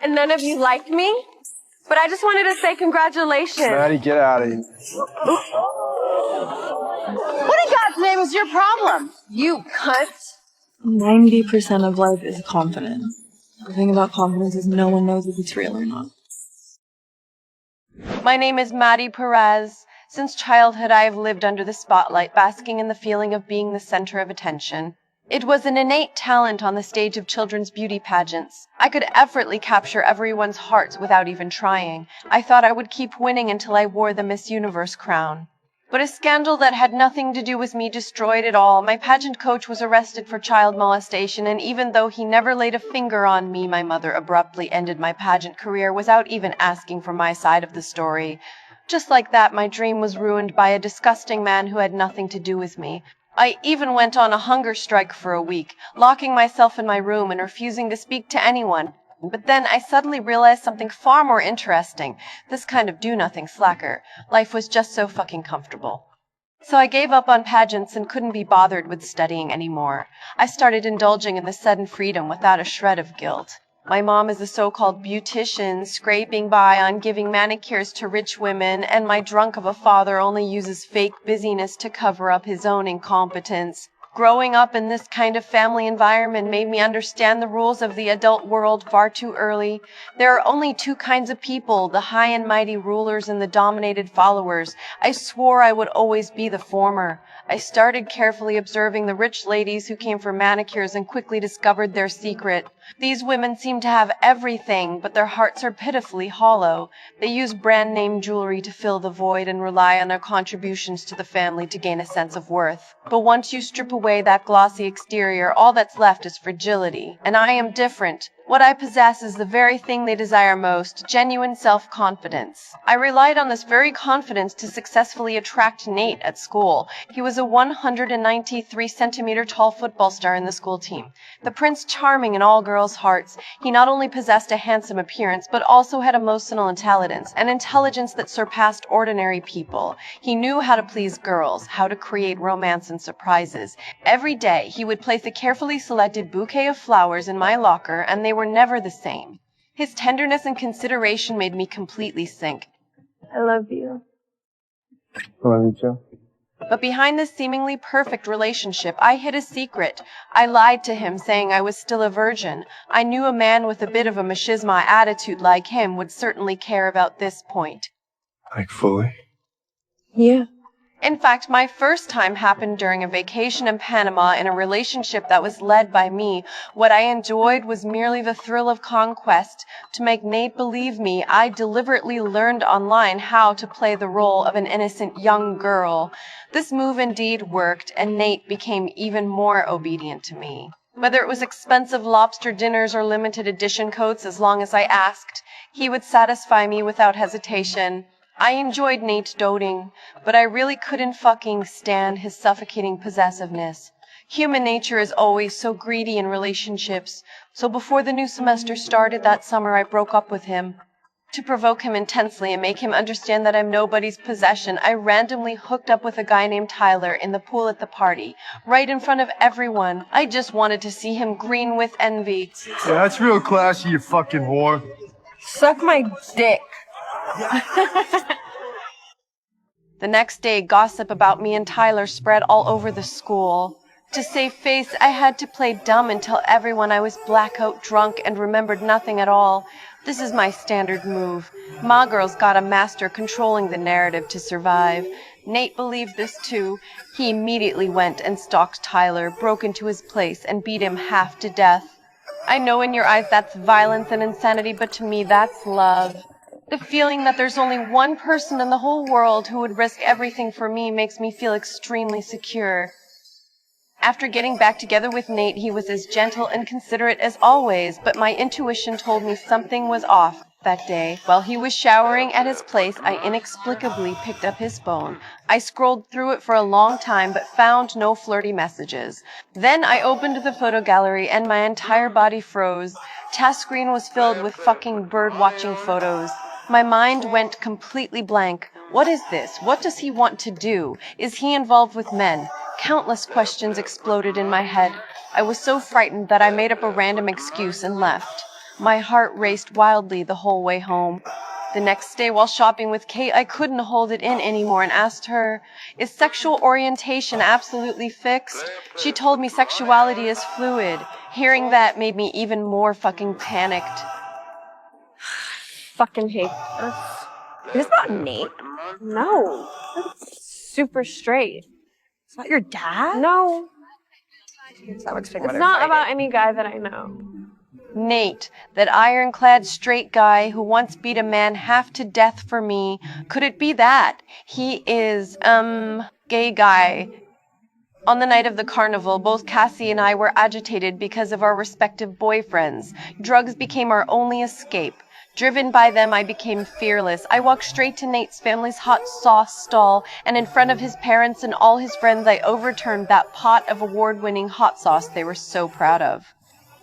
and none of you liked me. But I just wanted to say congratulations. Maddie, get out of here. What in God's name is your problem? You cunt. 90% of life is confidence. The thing about confidence is no one knows if it's real or not. My name is Maddie Perez. Since childhood, I have lived under the spotlight, basking in the feeling of being the center of attention. It was an innate talent on the stage of children's beauty pageants. I could effortlessly capture everyone's hearts without even trying. I thought I would keep winning until I wore the Miss Universe crown. But a scandal that had nothing to do with me destroyed it all. My pageant coach was arrested for child molestation, and even though he never laid a finger on me, my mother abruptly ended my pageant career without even asking for my side of the story. Just like that, my dream was ruined by a disgusting man who had nothing to do with me. I even went on a hunger strike for a week, locking myself in my room and refusing to speak to anyone. But then I suddenly realized something far more interesting. This kind of do-nothing slacker. Life was just so fucking comfortable. So I gave up on pageants and couldn't be bothered with studying anymore. I started indulging in the sudden freedom without a shred of guilt. My mom is a so-called beautician, scraping by on giving manicures to rich women, and my drunk of a father only uses fake busyness to cover up his own incompetence. Growing up in this kind of family environment made me understand the rules of the adult world far too early. There are only two kinds of people, the high and mighty rulers and the dominated followers. I swore I would always be the former. I started carefully observing the rich ladies who came for manicures and quickly discovered their secret. These women seem to have everything, but their hearts are pitifully hollow. They use brand name jewelry to fill the void and rely on their contributions to the family to gain a sense of worth. But once you strip away that glossy exterior, all that's left is fragility. And I am different. What I possess is the very thing they desire most, genuine self-confidence. I relied on this very confidence to successfully attract Nate at school. He was a 193-centimeter tall football star in the school team. The Prince Charming in all girls' hearts, he not only possessed a handsome appearance, but also had emotional intelligence, an intelligence that surpassed ordinary people. He knew how to please girls, how to create romance and surprises. Every day, he would place a carefully selected bouquet of flowers in my locker, and they were never the same. His tenderness and consideration made me completely sink. I love you. I love you too. But behind this seemingly perfect relationship, I hid a secret. I lied to him, saying I was still a virgin. I knew a man with a bit of a machismo attitude like him would certainly care about this point. Like fully? Yeah. In fact, my first time happened during a vacation in Panama in a relationship that was led by me. What I enjoyed was merely the thrill of conquest. To make Nate believe me, I deliberately learned online how to play the role of an innocent young girl. This move indeed worked, and Nate became even more obedient to me. Whether it was expensive lobster dinners or limited edition coats, as long as I asked, he would satisfy me without hesitation. I enjoyed Nate's doting, but I really couldn't fucking stand his suffocating possessiveness. Human nature is always so greedy in relationships, so before the new semester started that summer, I broke up with him. To provoke him intensely and make him understand that I'm nobody's possession, I randomly hooked up with a guy named Tyler in the pool at the party, right in front of everyone. I just wanted to see him green with envy. Yeah, that's real classy, you fucking whore. Suck my dick. The next day, gossip about me and Tyler spread all over the school. To save face, I had to play dumb and tell everyone I was blackout drunk and remembered nothing at all. This is my standard move. My girl's got a master controlling the narrative to survive. Nate believed this too. He immediately went and stalked Tyler, broke into his place, and beat him half to death. I know in your eyes that's violence and insanity, but to me that's love. The feeling that there's only one person in the whole world who would risk everything for me makes me feel extremely secure. After getting back together with Nate, he was as gentle and considerate as always, but my intuition told me something was off that day. While he was showering at his place, I inexplicably picked up his phone. I scrolled through it for a long time, but found no flirty messages. Then I opened the photo gallery and my entire body froze. Task screen was filled with fucking bird-watching photos. My mind went completely blank. What is this? What does he want to do? Is he involved with men? Countless questions exploded in my head. I was so frightened that I made up a random excuse and left. My heart raced wildly the whole way home. The next day, while shopping with Kate, I couldn't hold it in anymore and asked her, "Is sexual orientation absolutely fixed?" She told me sexuality is fluid. Hearing that made me even more fucking panicked. Fucking hate this. Is this about Nate? No. That's super straight. It's not your dad? No. That would explain It's why not they're about fighting. any guy that I know. Nate, that ironclad straight guy who once beat a man half to death for me. Could it be that? He is, gay guy. On the night of the carnival, both Cassie and I were agitated because of our respective boyfriends. Drugs became our only escape. Driven by them, I became fearless. I walked straight to Nate's family's hot sauce stall, and in front of his parents and all his friends, I overturned that pot of award-winning hot sauce they were so proud of.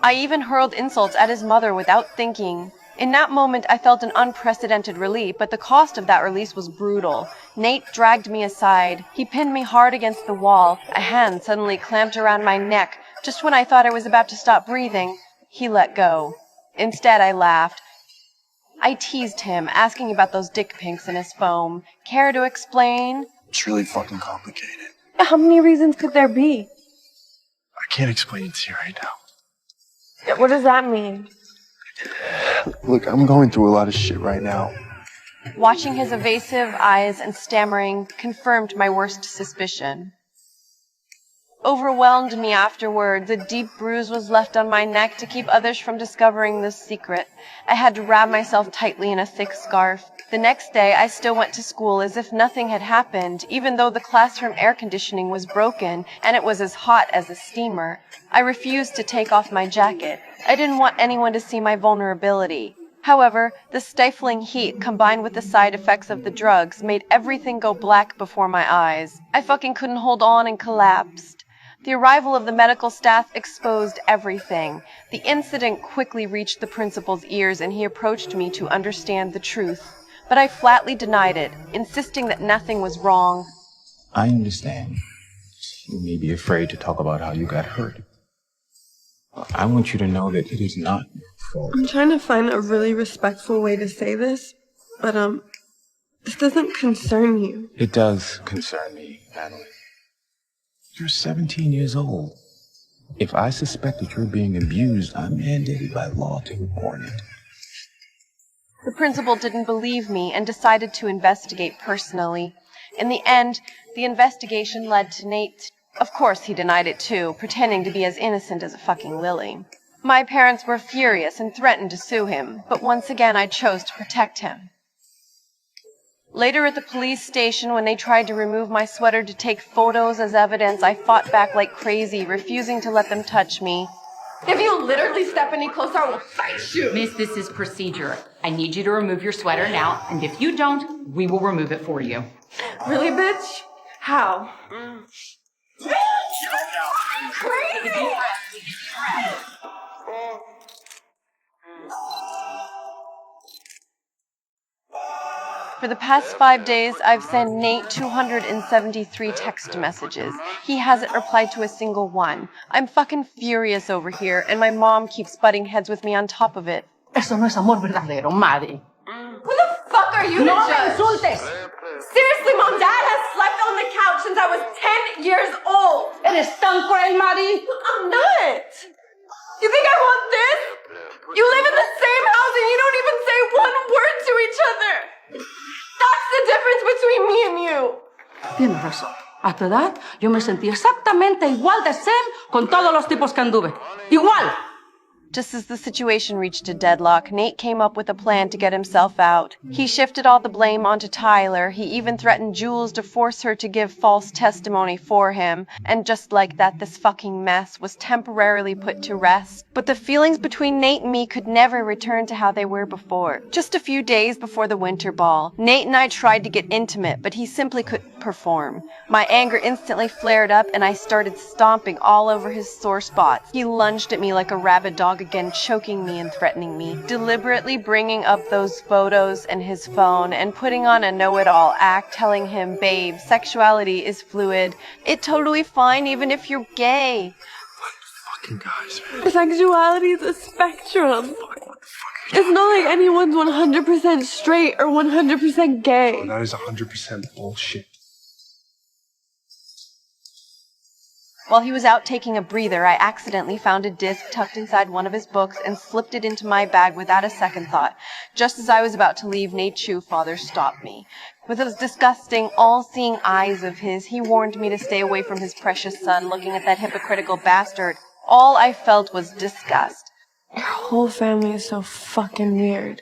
I even hurled insults at his mother without thinking. In that moment, I felt an unprecedented relief, but the cost of that release was brutal. Nate dragged me aside. He pinned me hard against the wall. A hand suddenly clamped around my neck. Just when I thought I was about to stop breathing, he let go. Instead, I laughed. I teased him, asking about those dick pics in his phone. Care to explain? It's really fucking complicated. How many reasons could there be? I can't explain it to you right now. What does that mean? Look, I'm going through a lot of shit right now. Watching his evasive eyes and stammering confirmed my worst suspicion. Overwhelmed me afterwards. A deep bruise was left on my neck to keep others from discovering this secret. I had to wrap myself tightly in a thick scarf. The next day, I still went to school as if nothing had happened, even though the classroom air conditioning was broken and it was as hot as a steamer. I refused to take off my jacket. I didn't want anyone to see my vulnerability. However, the stifling heat combined with the side effects of the drugs made everything go black before my eyes. I fucking couldn't hold on and collapsed. The arrival of the medical staff exposed everything. The incident quickly reached the principal's ears and he approached me to understand the truth. But I flatly denied it, insisting that nothing was wrong. I understand. You may be afraid to talk about how you got hurt. I want you to know that it is not your fault. I'm trying to find a really respectful way to say this, but this doesn't concern you. It does concern me, Madeline. You're 17 years old. If I suspect that you're being abused, I'm mandated by law to report it. The principal didn't believe me and decided to investigate personally. In the end, the investigation led to Nate. Of course, he denied it too, pretending to be as innocent as a fucking lily. My parents were furious and threatened to sue him, but once again I chose to protect him. Later at the police station, when they tried to remove my sweater to take photos as evidence, I fought back like crazy, refusing to let them touch me. If you literally step any closer, I will fight you. Miss, this is procedure. I need you to remove your sweater now, and if you don't, we will remove it for you. Really, bitch? How? For the past 5 days, I've sent Nate 273 text messages. He hasn't replied to a single one. I'm fucking furious over here, and my mom keeps butting heads with me on top of it. Eso no es amor verdadero, Maddie. Who the fuck are you to No me judge? insultes! Seriously, Mom, Dad has slept on the couch since I was 10 years old. Eres tan cruel, Maddie. I'm not. You think I want this? You live in the same house and you don't even say one word to each other. That's the difference between me and you. Tienes razón. A tu edad, yo me sentí exactamente igual de ser con todos los tipos que anduve. ¡Igual! Just as the situation reached a deadlock, Nate came up with a plan to get himself out. He shifted all the blame onto Tyler. He even threatened Jules to force her to give false testimony for him. And just like that, this fucking mess was temporarily put to rest. But the feelings between Nate and me could never return to how they were before. Just a few days before the winter ball, Nate and I tried to get intimate, but he simply couldn't perform. My anger instantly flared up and I started stomping all over his sore spots. He lunged at me like a rabid dog again, choking me and threatening me, deliberately bringing up those photos and his phone and putting on a know-it-all act, telling him, babe, sexuality is fluid. It's totally fine even if you're gay. Fucking guys, man. Sexuality is a spectrum. It's not like anyone's 100% straight or 100% gay. Oh, that is 100% bullshit. While he was out taking a breather, I accidentally found a disc tucked inside one of his books and slipped it into my bag without a second thought. Just as I was about to leave, Nate Chu, father, stopped me. With those disgusting, all-seeing eyes of his, he warned me to stay away from his precious son, looking at that hypocritical bastard. All I felt was disgust. Your whole family is so fucking weird.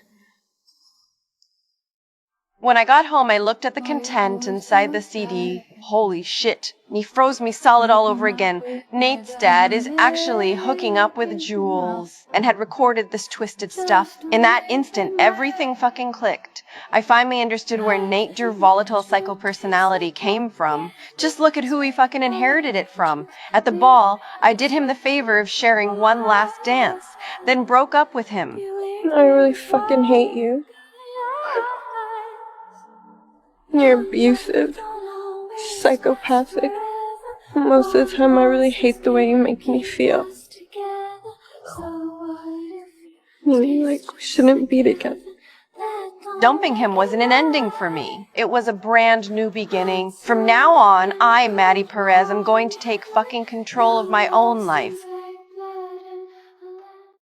When I got home, I looked at the content inside the CD. Holy shit. He froze me solid all over again. Nate's dad is actually hooking up with Jules and had recorded this twisted stuff. In that instant, everything fucking clicked. I finally understood where Nate drew volatile psychopersonality came from. Just look at who he fucking inherited it from. At the ball, I did him the favor of sharing one last dance, then broke up with him. I really fucking hate you. You're abusive, psychopathic. Most of the time I really hate the way you make me feel. Meaning like we shouldn't be together. Dumping him wasn't an ending for me. It was a brand new beginning. From now on, I, Maddie Perez, am going to take fucking control of my own life.